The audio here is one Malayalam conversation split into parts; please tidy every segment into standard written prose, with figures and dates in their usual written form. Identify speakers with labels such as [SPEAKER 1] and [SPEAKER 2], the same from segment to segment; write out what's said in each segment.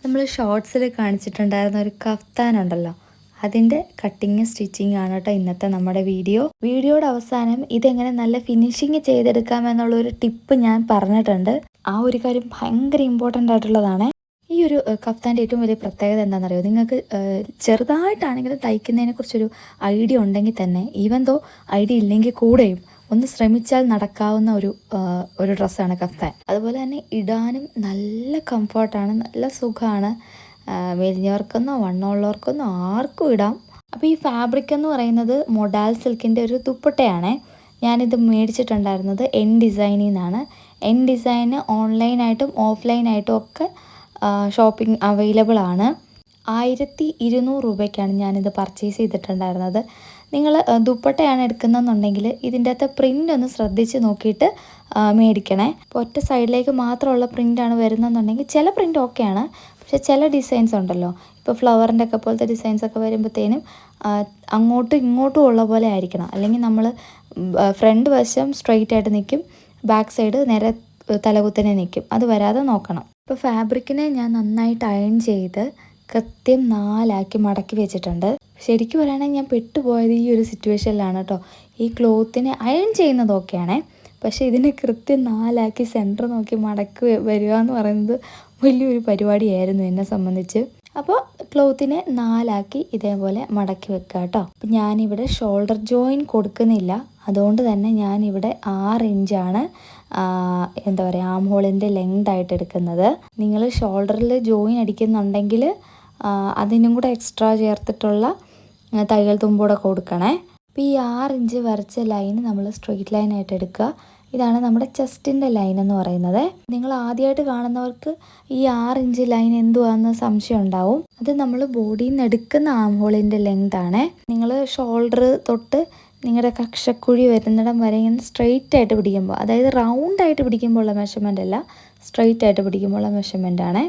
[SPEAKER 1] നമ്മൾ ഷോർട്സിൽ കാണിച്ചിട്ടുണ്ടായിരുന്ന ഒരു കഫ്താൻ ഉണ്ടല്ലോ, അതിൻ്റെ കട്ടിങ് സ്റ്റിച്ചിങ് ആണ് കേട്ടോ ഇന്നത്തെ നമ്മുടെ വീഡിയോയുടെ അവസാനം ഇതെങ്ങനെ നല്ല ഫിനിഷിങ് ചെയ്തെടുക്കാമെന്നുള്ളൊരു ടിപ്പ് ഞാൻ പറഞ്ഞിട്ടുണ്ട്. ആ ഒരു കാര്യം ഭയങ്കര ഇമ്പോർട്ടൻ്റ് ആയിട്ടുള്ളതാണ്. ഈ ഒരു കഫ്താൻ്റെ ഏറ്റവും വലിയ പ്രത്യേകത എന്താണെന്നറിയോ? നിങ്ങൾക്ക് ചെറുതായിട്ടാണെങ്കിലും തയ്ക്കുന്നതിനെ കുറിച്ചൊരു ഐഡിയ ഉണ്ടെങ്കിൽ തന്നെ, ഈവൻ ദോ ഐഡിയ ഇല്ലെങ്കിൽ കൂടെയും ഒന്ന് ശ്രമിച്ചാൽ നടക്കാവുന്ന ഒരു ഡ്രസ്സാണ് കഫ്താൻ. അതുപോലെ തന്നെ ഇടാനും നല്ല കംഫർട്ടാണ്, നല്ല സുഖമാണ്. മെലിഞ്ഞവർക്കൊന്നോ വണ്ണമുള്ളവർക്കൊന്നോ ആർക്കും ഇടാം. അപ്പോൾ ഈ ഫാബ്രിക് എന്ന് പറയുന്നത് മൊഡാൽ സിൽക്കിൻ്റെ ഒരു ദുപ്പട്ടയാണ്. ഞാനിത് മേടിച്ചിട്ടുണ്ടായിരുന്നത് എൻ ഡിസൈനിൽ നിന്നാണ്. എൻ ഡിസൈന് ഓൺലൈനായിട്ടും ഓഫ്ലൈനായിട്ടും ഒക്കെ ഷോപ്പിംഗ് അവൈലബിൾ ആണ്. 1200 രൂപയ്ക്കാണ് ഞാനിത് പർച്ചേസ് ചെയ്തിട്ടുണ്ടായിരുന്നത്. നിങ്ങൾ ദുപ്പട്ടയാണ് എടുക്കുന്നതെന്നുണ്ടെങ്കിൽ ഇതിൻ്റെ അകത്ത് പ്രിൻ്റ് ഒന്ന് ശ്രദ്ധിച്ച് നോക്കിയിട്ട് മേടിക്കണേ. ഇപ്പോൾ ഒറ്റ സൈഡിലേക്ക് മാത്രമുള്ള പ്രിൻ്റാണ് വരുന്നതെന്നുണ്ടെങ്കിൽ ചില പ്രിൻ്റ് ഓക്കെയാണ്, പക്ഷേ ചില ഡിസൈൻസ് ഉണ്ടല്ലോ, ഇപ്പോൾ ഫ്ലവറിൻ്റെ ഒക്കെ പോലത്തെ ഡിസൈൻസൊക്കെ വരുമ്പോഴത്തേനും അങ്ങോട്ടും ഇങ്ങോട്ടും ഉള്ള പോലെ ആയിരിക്കണം. അല്ലെങ്കിൽ നമ്മൾ ഫ്രണ്ട് വശം സ്ട്രെയിറ്റ് ആയിട്ട് നിൽക്കും, ബാക്ക് സൈഡ് നേരെ തലകുത്തനെ നിൽക്കും. അത് വരാതെ നോക്കണം. ഇപ്പോൾ ഫാബ്രിക്കിനെ ഞാൻ നന്നായിട്ട് അയൺ ചെയ്ത് കൃത്യം 4 മടക്കി വെച്ചിട്ടുണ്ട്. ശരിക്കും പറയുകയാണെങ്കിൽ ഞാൻ പെട്ടുപോയത് ഈ ഒരു സിറ്റുവേഷനിലാണ് കേട്ടോ. ഈ ക്ലോത്തിനെ അയൺ ചെയ്യുന്നതൊക്കെയാണേ, പക്ഷേ ഇതിനെ കൃത്യം 4 സെൻറ്റർ നോക്കി മടക്കി വരിക എന്ന് പറയുന്നത് വലിയൊരു പരിപാടിയായിരുന്നു എന്നെ സംബന്ധിച്ച്. അപ്പോൾ ക്ലോത്തിനെ 4 ഇതേപോലെ മടക്കി വെക്കുക കേട്ടോ. അപ്പം ഞാനിവിടെ ഷോൾഡർ ജോയിൻ കൊടുക്കുന്നില്ല, അതുകൊണ്ട് തന്നെ ഞാനിവിടെ 6 ഇഞ്ചാണ് എന്താ പറയുക ആം ഹോളിൻ്റെ ലെങ്ത് ആയിട്ട് എടുക്കുന്നത്. നിങ്ങൾ ഷോൾഡറിൽ ജോയിൻ അടിക്കുന്നുണ്ടെങ്കിൽ അതിനും കൂടെ എക്സ്ട്രാ ചേർത്തിട്ടുള്ള തയ്യൽ തുമ്പൂടെ കൊടുക്കണേ. അപ്പോൾ ഈ 6 ഇഞ്ച് വരച്ച ലൈൻ നമ്മൾ സ്ട്രെയിറ്റ് ലൈനായിട്ട് എടുക്കുക. ഇതാണ് നമ്മുടെ ചെസ്റ്റിൻ്റെ ലൈൻ എന്ന് പറയുന്നത്. നിങ്ങൾ ആദ്യമായിട്ട് കാണുന്നവർക്ക് ഈ 6 ഇഞ്ച് ലൈൻ എന്തുവാന്ന് സംശയം ഉണ്ടാവും. അത് നമ്മൾ ബോഡിയിൽ നിന്ന് എടുക്കുന്ന ആം ഹോളിൻ്റെ ലെങ്ത് ആണ്. നിങ്ങൾ ഷോൾഡർ തൊട്ട് നിങ്ങളുടെ കക്ഷക്കുഴി വരുന്നിടം വരെ ഇങ്ങനെ സ്ട്രെയിറ്റ് ആയിട്ട് പിടിക്കുമ്പോൾ, അതായത് റൗണ്ടായിട്ട് പിടിക്കുമ്പോൾ ഉള്ള മെഷർമെൻ്റ് അല്ല, സ്ട്രെയിറ്റ് ആയിട്ട് പിടിക്കുമ്പോൾ ഉള്ള മെഷർമെൻ്റ് ആണ്.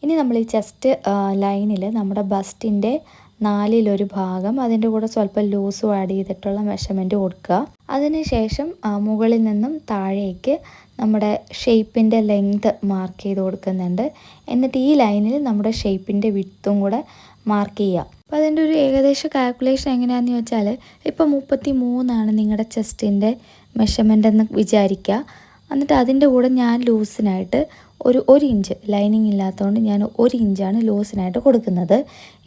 [SPEAKER 1] ഇനി നമ്മൾ ഈ ചെസ്റ്റ് ലൈനിൽ നമ്മുടെ ബസ്റ്റിൻ്റെ 4/1 ഭാഗം അതിൻ്റെ കൂടെ സ്വല്പം ലൂസും ആഡ് ചെയ്തിട്ടുള്ള മെഷർമെൻറ്റ് കൊടുക്കുക. അതിനുശേഷം മുകളിൽ നിന്നും താഴേക്ക് നമ്മുടെ ഷേപ്പിൻ്റെ ലെങ്ത് മാർക്ക് ചെയ്ത് കൊടുക്കുന്നുണ്ട്. എന്നിട്ട് ഈ ലൈനിൽ നമ്മുടെ ഷേപ്പിൻ്റെ വിഡ്ത്തും കൂടെ മാർക്ക് ചെയ്യുക. അപ്പോൾ അതിൻ്റെ ഒരു ഏകദേശ കാൽക്കുലേഷൻ എങ്ങനെയാണെന്ന് ചോദിച്ചാൽ, ഇപ്പോൾ 33 നിങ്ങളുടെ ചെസ്റ്റിൻ്റെ മെഷർമെൻ്റ് എന്ന് വിചാരിക്കുക. എന്നിട്ട് അതിൻ്റെ കൂടെ ഞാൻ ലൂസിനായിട്ട് ഒരു ഇഞ്ച്, ലൈനിങ് ഇല്ലാത്തതുകൊണ്ട് ഞാൻ 1 ഇഞ്ചാണ് ലൂസിനായിട്ട് കൊടുക്കുന്നത്.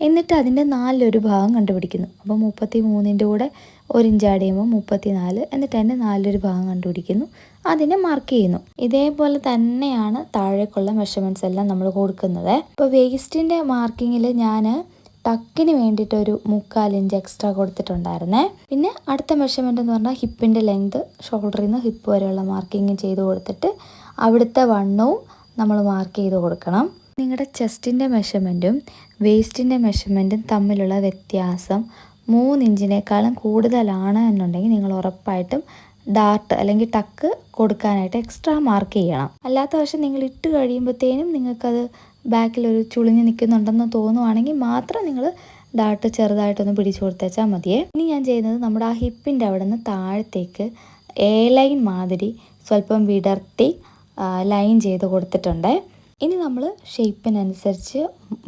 [SPEAKER 1] എന്നിട്ട് അതിൻ്റെ 4/1 ഭാഗം കണ്ടുപിടിക്കുന്നു. അപ്പോൾ 33ൻ്റെ കൂടെ 1 ഇഞ്ച് ആഡ് ചെയ്യുമ്പോൾ 34, എന്നിട്ട് അതിൻ്റെ 4/1 ഭാഗം കണ്ടുപിടിക്കുന്നു, അതിനെ മാർക്ക് ചെയ്യുന്നു. ഇതേപോലെ തന്നെയാണ് താഴേക്കുള്ള മെഷർമെൻറ്റ്സ് എല്ലാം നമ്മൾ കൊടുക്കുന്നത്. ഇപ്പോൾ വേസ്റ്റിൻ്റെ മാർക്കിങ്ങിൽ ഞാൻ ടക്കിന് വേണ്ടിയിട്ടൊരു 3/4 ഇഞ്ച് എക്സ്ട്രാ കൊടുത്തിട്ടുണ്ടായിരുന്നേ. പിന്നെ അടുത്ത മെഷർമെൻ്റ് എന്ന് പറഞ്ഞാൽ ഹിപ്പിൻ്റെ ലെങ്ത്, ഷോൾഡറിൽ നിന്ന് ഹിപ്പ് വരെയുള്ള മാർക്കിങ് ചെയ്ത് കൊടുത്തിട്ട് അവിടുത്തെ വണ്ണവും നമ്മൾ മാർക്ക് ചെയ്ത് കൊടുക്കണം. നിങ്ങളുടെ ചെസ്റ്റിൻ്റെ മെഷർമെൻറ്റും വേസ്റ്റിൻ്റെ മെഷർമെൻറ്റും തമ്മിലുള്ള വ്യത്യാസം 3 ഇഞ്ചിനേക്കാളും കൂടുതലാണ് എന്നുണ്ടെങ്കിൽ നിങ്ങൾ ഉറപ്പായിട്ടും ഡാർട്ട് അല്ലെങ്കിൽ ടക്ക് കൊടുക്കാനായിട്ട് എക്സ്ട്രാ മാർക്ക് ചെയ്യണം. അല്ലാത്ത പക്ഷം നിങ്ങൾ ഇട്ട് കഴിയുമ്പോഴത്തേനും നിങ്ങൾക്കത് ബാക്കിലൊരു ചുളിഞ്ഞ് നിൽക്കുന്നുണ്ടെന്ന് തോന്നുവാണെങ്കിൽ മാത്രം നിങ്ങൾ ഡാർട്ട് ചെറുതായിട്ടൊന്ന് പിടിച്ചു കൊടുത്തേച്ചാൽ മതിയേ. ഇനി ഞാൻ ചെയ്യുന്നത് നമ്മുടെ ആ ഹിപ്പിൻ്റെ അവിടെ നിന്ന് താഴത്തേക്ക് എ ലൈൻ മാതിരി സ്വല്പം വിടർത്തി ലൈൻ ചെയ്ത് കൊടുത്തിട്ടുണ്ട്. ഇനി നമ്മൾ ഷേപ്പിനനുസരിച്ച്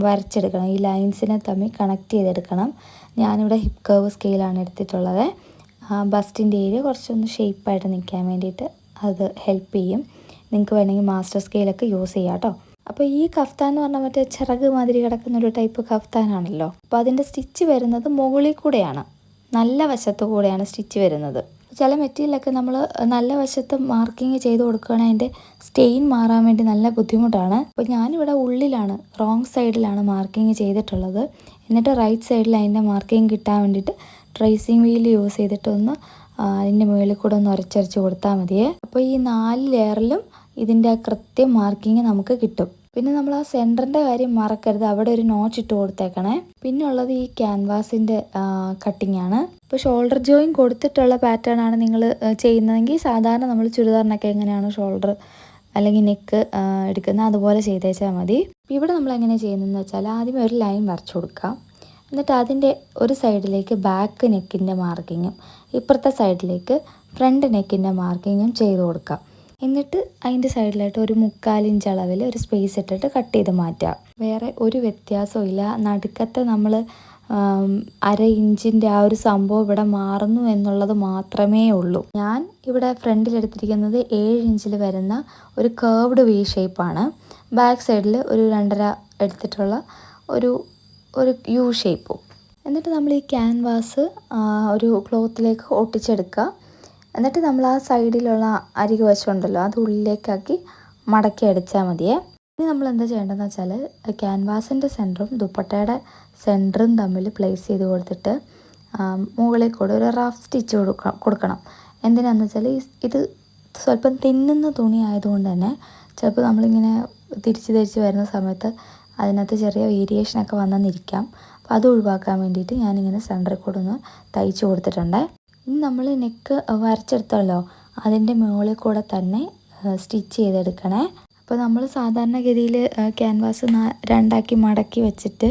[SPEAKER 1] വരച്ചെടുക്കണം. ഈ ലൈൻസിനെ തമ്മിൽ കണക്ട് ചെയ്തെടുക്കണം. ഞാനിവിടെ ഹിപ്പ് കർവ് സ്കെയിലാണ് എടുത്തിട്ടുള്ളത്. ബസ്റ്റിൻ്റെ ഏരിയ കുറച്ചൊന്ന് ഷേപ്പായിട്ട് നിൽക്കാൻ വേണ്ടിയിട്ട് അത് ഹെൽപ്പ് ചെയ്യും. നിങ്ങൾക്ക് വേണമെങ്കിൽ മാസ്റ്റർ സ്കെയിലൊക്കെ യൂസ് ചെയ്യാം കേട്ടോ. അപ്പോൾ ഈ കഫ്താൻ എന്ന് പറഞ്ഞാൽ മറ്റേ ചിറക് മാതിരി കിടക്കുന്നൊരു ടൈപ്പ് കഫ്താനാണല്ലോ. അപ്പോൾ അതിൻ്റെ സ്റ്റിച്ച് വരുന്നത് മുകളിൽ കൂടെയാണ്, നല്ല വശത്തു കൂടെയാണ് സ്റ്റിച്ച് വരുന്നത്. ചില മെറ്റീരിയലൊക്കെ നമ്മൾ നല്ല വശത്ത് മാർക്കിങ് ചെയ്ത് കൊടുക്കുകയാണെങ്കിൽ അതിൻ്റെ സ്റ്റെയിൻ മാറാൻ വേണ്ടി നല്ല ബുദ്ധിമുട്ടാണ്. അപ്പോൾ ഞാനിവിടെ ഉള്ളിലാണ്, റോങ് സൈഡിലാണ് മാർക്കിങ് ചെയ്തിട്ടുള്ളത്. എന്നിട്ട് റൈറ്റ് സൈഡിൽ അതിൻ്റെ മാർക്കിങ് കിട്ടാൻ വേണ്ടിയിട്ട് ട്രേസിങ് വീൽ യൂസ് ചെയ്തിട്ടൊന്ന് അതിൻ്റെ മുകളിൽ കൂടെ ഒന്ന് ഉരച്ചരച്ച് കൊടുത്താൽ മതിയേ. അപ്പോൾ ഈ 4 ലെയറിലും ഇതിൻ്റെ കൃത്യം മാർക്കിങ് നമുക്ക് കിട്ടും. പിന്നെ നമ്മൾ ആ സെൻറ്ററിൻ്റെ കാര്യം മറക്കരുത്, അവിടെ ഒരു നോച്ച് ഇട്ട് കൊടുത്തേക്കണേ. പിന്നെ ഉള്ളത് ഈ ക്യാൻവാസിൻ്റെ കട്ടിങ് ആണ്. ഇപ്പോൾ ഷോൾഡർ ജോയിൻ കൊടുത്തിട്ടുള്ള പാറ്റേൺ ആണ് നിങ്ങൾ ചെയ്യുന്നതെങ്കിൽ സാധാരണ നമ്മൾ ചുരിദാറിനൊക്കെ എങ്ങനെയാണ് ഷോൾഡർ അല്ലെങ്കിൽ നെക്ക് എടുക്കുന്നത് അതുപോലെ ചെയ്തേച്ചാൽ മതി. ഇവിടെ നമ്മൾ എങ്ങനെ ചെയ്യുന്നതെന്ന് വെച്ചാൽ, ആദ്യമേ ഒരു ലൈൻ വരച്ചു കൊടുക്കാം. എന്നിട്ട് അതിൻ്റെ ഒരു സൈഡിലേക്ക് ബാക്ക് നെക്കിൻ്റെ മാർക്കിങ്ങും ഇപ്പുറത്തെ സൈഡിലേക്ക് ഫ്രണ്ട് നെക്കിൻ്റെ മാർക്കിങ്ങും ചെയ്ത് കൊടുക്കാം. എന്നിട്ട് അതിൻ്റെ സൈഡിലായിട്ട് ഒരു 1/4 ഇഞ്ച് അളവിൽ ഒരു സ്പേസ് ഇട്ടിട്ട് കട്ട് ചെയ്ത് മാറ്റുക. വേറെ ഒരു വ്യത്യാസവും ഇല്ല. നടുക്കത്തെ നമ്മൾ 1/2 ഇഞ്ചിൻ്റെ ആ ഒരു സംഭവം ഇവിടെ മാറുന്നു എന്നുള്ളത് മാത്രമേ ഉള്ളൂ. ഞാൻ ഇവിടെ ഫ്രണ്ടിലെടുത്തിരിക്കുന്നത് 7 ഇഞ്ചിൽ വരുന്ന ഒരു കേർവ്ഡ് വി ഷേപ്പാണ്. ബാക്ക് സൈഡിൽ ഒരു 2.5 എടുത്തിട്ടുള്ള ഒരു യു ഷേപ്പും. എന്നിട്ട് നമ്മൾ ഈ ക്യാൻവാസ് ഒരു ക്ലോത്തിലേക്ക് ഒട്ടിച്ചെടുക്കുക. എന്നിട്ട് നമ്മൾ ആ സൈഡിലുള്ള അരികു വശം ഉണ്ടല്ലോ അത് ഉള്ളിലേക്കാക്കി മടക്കി അടിച്ചാൽ മതിയേ. ഇനി നമ്മൾ എന്താ ചെയ്യേണ്ടതെന്ന് വെച്ചാൽ ക്യാൻവാസിൻ്റെ സെൻറ്ററും ദുപ്പട്ടയുടെ സെൻറ്ററും തമ്മിൽ പ്ലേസ് ചെയ്ത് കൊടുത്തിട്ട് മുകളിൽ കൂടെ ഒരു റഫ് സ്റ്റിച്ച് കൊടുക്കണം. എന്തിനാണെന്ന് വെച്ചാൽ ഇത് സ്വല്പം തിന്നുന്ന തുണി ആയതുകൊണ്ട് തന്നെ ചിലപ്പോൾ നമ്മളിങ്ങനെ തിരിച്ച് വരുന്ന സമയത്ത് അതിനകത്ത് ചെറിയ വേരിയേഷനൊക്കെ വന്നെന്നിരിക്കാം. അപ്പോൾ അത് ഒഴിവാക്കാൻ വേണ്ടിയിട്ട് ഞാനിങ്ങനെ സെൻറ്ററിൽ കൂടെ ഒന്ന് തയ്ച്ച് കൊടുത്തിട്ടുണ്ട്. ഇനി നമ്മൾ നെക്ക് വരച്ചെടുത്തല്ലോ അതിൻ്റെ മുകളിൽ കൂടെ തന്നെ സ്റ്റിച്ച് ചെയ്തെടുക്കണേ. അപ്പോൾ നമ്മൾ സാധാരണഗതിയിൽ ക്യാൻവാസ് 2ആക്കി മടക്കി വെച്ചിട്ട്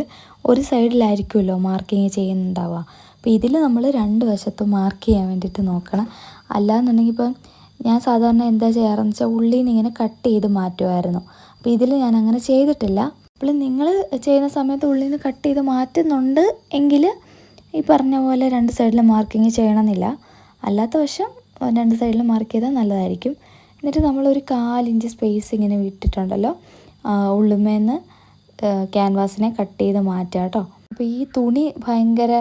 [SPEAKER 1] ഒരു സൈഡിലായിരിക്കുമല്ലോ മാർക്കിങ് ചെയ്യുന്നുണ്ടാവുക. അപ്പോൾ ഇതിൽ നമ്മൾ 2 വശത്തും മാർക്ക് ചെയ്യാൻ വേണ്ടിയിട്ട് നോക്കണം. അല്ലാന്നുണ്ടെങ്കിൽ ഇപ്പം ഞാൻ സാധാരണ എന്താ ചെയ്യാറെന്ന് വെച്ചാൽ ഉള്ളിൽ നിന്ന് ഇങ്ങനെ കട്ട് ചെയ്ത് മാറ്റുമായിരുന്നു. അപ്പോൾ ഇതിൽ ഞാൻ അങ്ങനെ ചെയ്തിട്ടില്ല. അപ്പോൾ നിങ്ങൾ ചെയ്യുന്ന സമയത്ത് ഉള്ളിൽ നിന്ന് കട്ട് ചെയ്ത് മാറ്റുന്നുണ്ട് എങ്കിൽ ഈ പറഞ്ഞ പോലെ 2 സൈഡിൽ മാർക്കിങ് ചെയ്യണമെന്നില്ല. അല്ലാത്ത വശം 2 സൈഡിൽ മാർക്ക് ചെയ്താൽ നല്ലതായിരിക്കും. എന്നിട്ട് നമ്മളൊരു 1/4 ഇഞ്ച് സ്പേസ് ഇങ്ങനെ വിട്ടിട്ടുണ്ടല്ലോ ഉള്ളുമേന്ന് ക്യാൻവാസിനെ കട്ട് ചെയ്ത് മാറ്റുക കേട്ടോ. അപ്പോൾ ഈ തുണി ഭയങ്കര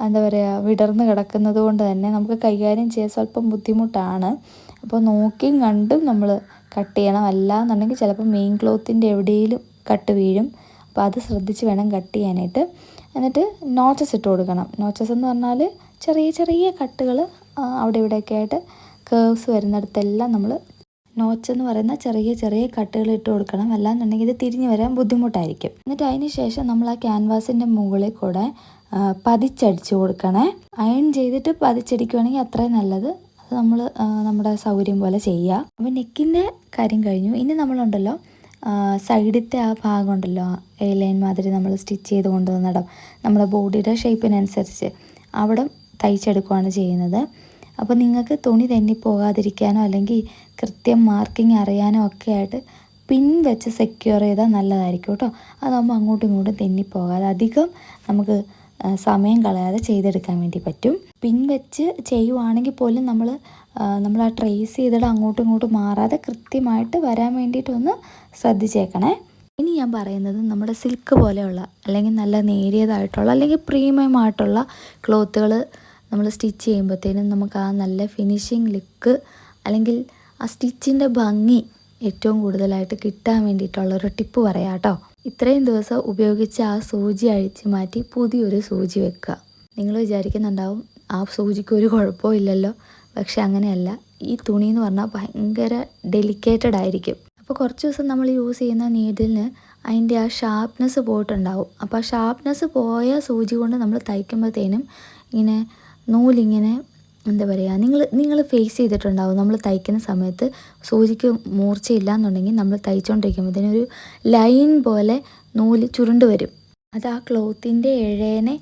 [SPEAKER 1] എന്താ പറയുക വിടർന്ന് കിടക്കുന്നത് കൊണ്ട് തന്നെ നമുക്ക് കൈകാര്യം ചെയ്യാൻ സ്വല്പം ബുദ്ധിമുട്ടാണ്. അപ്പോൾ നോക്കിയും കണ്ടും നമ്മൾ കട്ട് ചെയ്യണം. അല്ലാന്നുണ്ടെങ്കിൽ ചിലപ്പോൾ മെയിൻ ക്ലോത്തിൻ്റെ എവിടെയെങ്കിലും കട്ട് വീഴും. അപ്പോൾ അത് ശ്രദ്ധിച്ച് വേണം കട്ട് ചെയ്യാനായിട്ട്. എന്നിട്ട് നോച്ചസ് ഇട്ട് കൊടുക്കണം. നോച്ചസ് എന്ന് പറഞ്ഞാൽ ചെറിയ ചെറിയ കട്ടുകൾ അവിടെ ഇവിടെയൊക്കെ ആയിട്ട് കേർവ്സ് വരുന്നിടത്തെല്ലാം നമ്മൾ നോച്ചെന്ന് പറയുന്ന ചെറിയ ചെറിയ കട്ടുകൾ ഇട്ട് കൊടുക്കണം. അല്ലാന്നുണ്ടെങ്കിൽ ഇത് തിരിഞ്ഞ് വരാൻ ബുദ്ധിമുട്ടായിരിക്കും. എന്നിട്ട് അതിന് ശേഷം നമ്മൾ ആ ക്യാൻവാസിൻ്റെ മുകളിൽ കൂടെ പതിച്ചടിച്ച് കൊടുക്കണേ. അയൺ ചെയ്തിട്ട് പതിച്ചടിക്കുകയാണെങ്കിൽ അത്രയും നല്ലത്. അത് നമ്മൾ നമ്മുടെ സൗകര്യം പോലെ ചെയ്യുക. അപ്പോൾ നെക്കിൻ്റെ കാര്യം കഴിഞ്ഞു. ഇനി നമ്മളുണ്ടല്ലോ സൈഡിലത്തെ ആ ഭാഗം ഉണ്ടല്ലോ എ ലൈൻ മാതിരി നമ്മൾ സ്റ്റിച്ച് ചെയ്ത് കൊണ്ടുവന്നിടം നമ്മുടെ ബോഡിയുടെ ഷേപ്പിനനുസരിച്ച് അവിടെ തയ്ച്ചെടുക്കുകയാണ് ചെയ്യുന്നത്. അപ്പോൾ നിങ്ങൾക്ക് തുണി തെന്നിപ്പോകാതിരിക്കാനോ അല്ലെങ്കിൽ കൃത്യം മാർക്കിങ് അറിയാനോ ഒക്കെ ആയിട്ട് പിൻ വെച്ച് സെക്യൂർ ചെയ്താൽ നല്ലതായിരിക്കും കേട്ടോ. അതാകുമ്പോൾ അങ്ങോട്ടും ഇങ്ങോട്ടും തെന്നിപ്പോകാതെ അധികം നമുക്ക് സമയം കളയാതെ ചെയ്തെടുക്കാൻ വേണ്ടി പറ്റും. പിൻ വെച്ച് ചെയ്യുവാണെങ്കിൽ പോലും നമ്മൾ ആ ട്രേസ് ചെയ്തിട്ട് അങ്ങോട്ടും ഇങ്ങോട്ടും മാറാതെ കൃത്യമായിട്ട് വരാൻ വേണ്ടിയിട്ടൊന്ന് ശ്രദ്ധിച്ചേക്കണേ. ഇനി ഞാൻ പറയുന്നത് നമ്മുടെ സിൽക്ക് പോലെയുള്ള അല്ലെങ്കിൽ നല്ല നേരിയതായിട്ടുള്ള അല്ലെങ്കിൽ പ്രീമിയം ആയിട്ടുള്ള ക്ലോത്തുകൾ നമ്മൾ സ്റ്റിച്ച് ചെയ്യുമ്പോഴത്തേനും നമുക്ക് ആ നല്ല ഫിനിഷിങ് ലുക്ക് അല്ലെങ്കിൽ ആ സ്റ്റിച്ചിൻ്റെ ഭംഗി ഏറ്റവും കൂടുതലായിട്ട് കിട്ടാൻ വേണ്ടിയിട്ടുള്ളൊരു ടിപ്പ് പറയാം കേട്ടോ. ഇത്രയും ദിവസം ഉപയോഗിച്ച ആ സൂചി അഴിച്ച് മാറ്റി പുതിയൊരു സൂചി വെക്കുക. നിങ്ങൾ വിചാരിക്കുന്നുണ്ടാവും ആ സൂചിക്ക് ഒരു കുഴപ്പവും ഇല്ലല്ലോ. പക്ഷെ അങ്ങനെയല്ല. ഈ തുണി എന്ന് പറഞ്ഞാൽ ഭയങ്കര ഡെലിക്കേറ്റഡ് ആയിരിക്കും. അപ്പോൾ കുറച്ച് ദിവസം നമ്മൾ യൂസ് ചെയ്യുന്ന നീഡിലിന് അതിൻ്റെ ആ ഷാർപ്നെസ് പോയിട്ടുണ്ടാവും. അപ്പോൾ ആ ഷാർപ്നെസ് പോയ സൂചി കൊണ്ട് നമ്മൾ തയ്ക്കുമ്പോഴത്തേനും ഇങ്ങനെ നൂലിങ്ങനെ എന്താ പറയുക നിങ്ങൾ ഫേസ് ചെയ്തിട്ടുണ്ടാവും. നമ്മൾ തയ്ക്കുന്ന സമയത്ത് സൂചിക്ക് മൂർച്ചയില്ല എന്നുണ്ടെങ്കിൽ നമ്മൾ തയ്ച്ചുകൊണ്ടിരിക്കുമ്പോഴത്തേനും ഒരു ലൈൻ പോലെ നൂല് ചുരുണ്ട് വരും. അത് ആ ക്ലോത്തിൻ്റെ ഇഴേനെ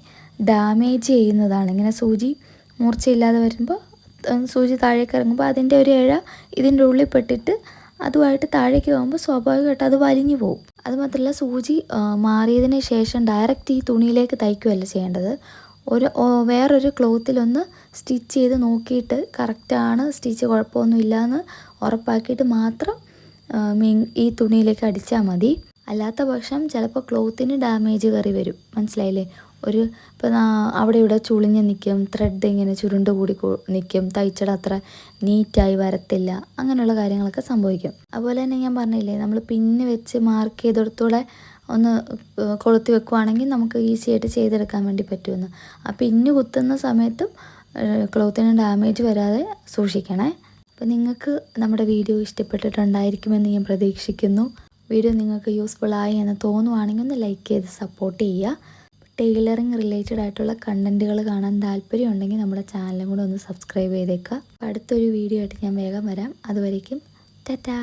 [SPEAKER 1] ഡാമേജ് ചെയ്യുന്നതാണ്. ഇങ്ങനെ സൂചി മൂർച്ചയില്ലാതെ വരുമ്പോൾ സൂചി താഴേക്ക് ഇറങ്ങുമ്പോൾ അതിൻ്റെ ഒരു ഇഴ ഇതിൻ്റെ ഉള്ളിൽ പെട്ടിട്ട് അതുമായിട്ട് താഴേക്ക് പോകുമ്പോൾ സ്വാഭാവികമായിട്ട് അത് വലിഞ്ഞു പോകും. അതുമാത്രമല്ല സൂചി മാറിയതിന് ശേഷം ഡയറക്റ്റ് ഈ തുണിയിലേക്ക് തയ്ക്കുകയല്ല ചെയ്യേണ്ടത്. വേറൊരു ക്ലോത്തിലൊന്ന് സ്റ്റിച്ച് ചെയ്ത് നോക്കിയിട്ട് കറക്റ്റാണ്, സ്റ്റിച്ച് കുഴപ്പമൊന്നുമില്ല എന്ന് ഉറപ്പാക്കിയിട്ട് മാത്രം ഈ തുണിയിലേക്ക് അടിച്ചാൽ മതി. അല്ലാത്ത പക്ഷം ചിലപ്പോൾ ക്ലോത്തിന് ഡാമേജ് കയറി വരും. മനസ്സിലായില്ലേ? ഇപ്പോൾ അവിടെ ഇവിടെ ചുളിഞ്ഞ് നിൽക്കും, ത്രെഡ് ഇങ്ങനെ ചുരുണ്ട് കൂടി നിൽക്കും, തയ്ച്ചട അത്ര നീറ്റായി വരത്തില്ല, അങ്ങനെയുള്ള കാര്യങ്ങളൊക്കെ സംഭവിക്കും. അതുപോലെ തന്നെ ഞാൻ പറഞ്ഞില്ലേ, നമ്മൾ പിന്ന് വെച്ച് മാർക്ക് ചെയ്തെടുത്തൂടെ ഒന്ന് കൊളുത്തി വെക്കുവാണെങ്കിൽ നമുക്ക് ഈസി ആയിട്ട് ചെയ്തെടുക്കാൻ വേണ്ടി പറ്റുമെന്ന്. ആ പിന്ന് കുത്തുന്ന സമയത്തും ക്ലോത്തിന് ഡാമേജ് വരാതെ സൂക്ഷിക്കണേ. അപ്പോൾ നിങ്ങൾക്ക് നമ്മുടെ വീഡിയോ ഇഷ്ടപ്പെട്ടിട്ടുണ്ടായിരിക്കുമെന്ന് ഞാൻ പ്രതീക്ഷിക്കുന്നു. വീഡിയോ നിങ്ങൾക്ക് യൂസ്ഫുൾ ആയി എന്ന് തോന്നുവാണെങ്കിൽ ഒന്ന് ലൈക്ക് ചെയ്ത് സപ്പോർട്ട് ചെയ്യുക. ടൈലറിങ് റിലേറ്റഡ് ആയിട്ടുള്ള കണ്ടൻറ്റുകൾ കാണാൻ താല്പര്യമുണ്ടെങ്കിൽ നമ്മുടെ ചാനലും കൂടെ ഒന്ന് സബ്സ്ക്രൈബ് ചെയ്തേക്കുക. അടുത്തൊരു വീഡിയോ ആയിട്ട് ഞാൻ വേഗം വരാം. അതുവരേക്കും ടാറ്റാ.